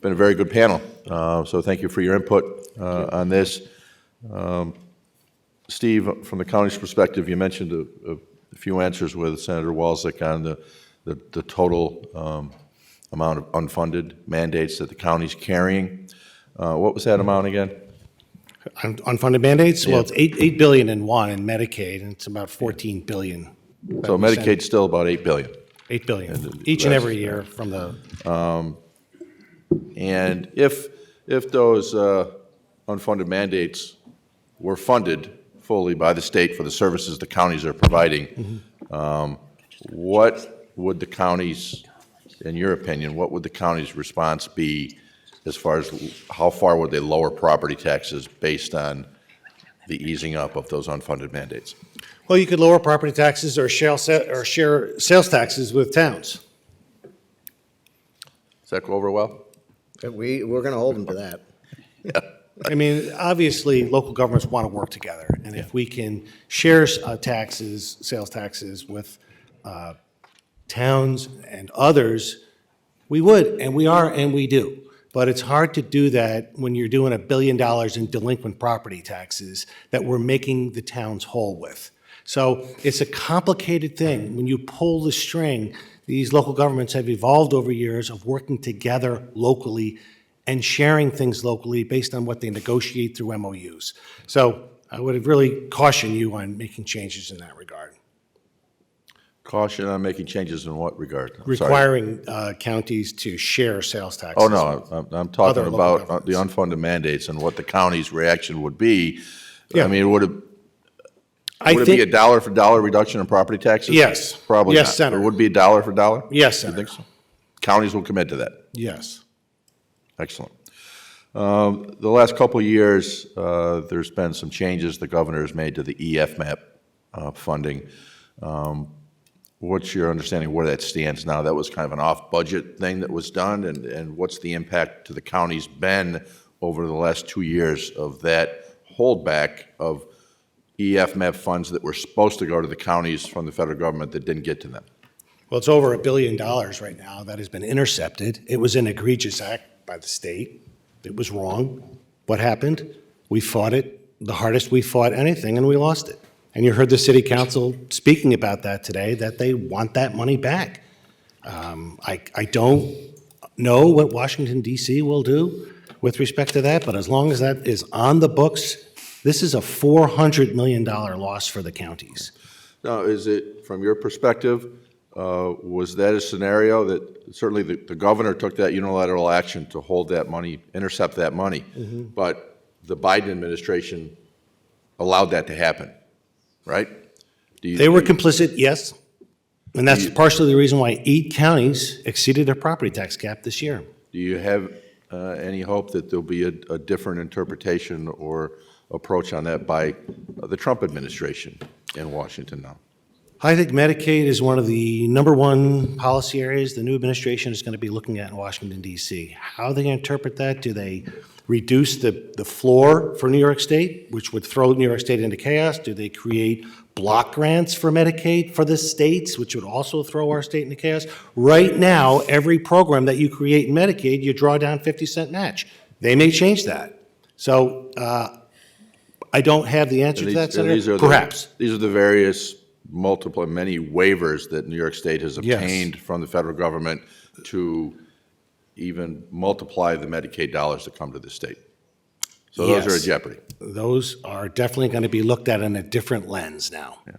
been a very good panel, so thank you for your input on this. Steve, from the county's perspective, you mentioned a few answers with Senator Walczak on the total amount of unfunded mandates that the county's carrying. What was that amount again? Unfunded mandates? Yeah. Well, it's $8 billion in one in Medicaid, and it's about $14 billion. So Medicaid's still about $8 billion. $8 billion each and every year from the. And if those unfunded mandates were funded fully by the state for the services the counties are providing, what would the counties, in your opinion, what would the county's response be as far as how far would they lower property taxes based on the easing up of those unfunded mandates? Well, you could lower property taxes or share sales taxes with towns. Does that go over well? We're going to hold them to that. Yeah. I mean, obviously, local governments want to work together, and if we can share taxes, sales taxes with towns and others, we would, and we are, and we do. But it's hard to do that when you're doing $1 billion in delinquent property taxes that we're making the towns whole with. So it's a complicated thing. When you pull the string, these local governments have evolved over years of working together locally and sharing things locally based on what they negotiate through MOUs. So I would really caution you on making changes in that regard. Caution on making changes in what regard? I'm sorry. Requiring counties to share sales taxes. Oh, no, I'm talking Other local about governments. the unfunded mandates and what the county's reaction would be. Yeah. I mean, would it I be a dollar for dollar reduction in property taxes? Yes. Probably Yes, not. Senator. It would be a dollar for dollar? Yes, You Senator. think so? Counties will commit to that. Yes. Excellent. The last couple of years, there's been some changes the governor has made to the EFMAP funding. What's your understanding of where that stands now? That was kind of an off-budget thing that was done, and what's the impact to the counties been over the last 2 years of that holdback of EFMAP funds that were supposed to go to the counties from the federal government that didn't get to them? Well, it's over $1 billion right now that has been intercepted. It was an egregious act by the state. It was wrong. What happened? We fought it the hardest we fought anything, and we lost it. And you heard the city council speaking about that today, that they want that money back. I don't know what Washington, D.C. will do with respect to that, but as long as that is on the books, this is a $400 million loss for the counties. Now, is it, from your perspective, was that a scenario that certainly the governor took that unilateral action to hold that money, intercept that money, but the Biden administration allowed that to happen, right? They were complicit, yes, and that's partially the reason why 8 counties exceeded their property tax cap this year. Do you have any hope that there'll be a different interpretation or approach on that by the Trump administration in Washington now? I think Medicaid is one of the #1 policy areas the new administration is going to be looking at in Washington, D.C. How they interpret that? Do they reduce the floor for New York State, which would throw New York State into chaos? Do they create block grants for Medicaid for the states, which would also throw our state into chaos? Right now, every program that you create in Medicaid, you draw down 50-cent match. They may change that. So I don't have the answer to that, Senator. Perhaps. These are the various many waivers that New York State has obtained from the federal government to even multiply the Medicaid dollars that come to the state. So those are a jeopardy. Those are definitely going to be looked at in a different lens now. Yeah.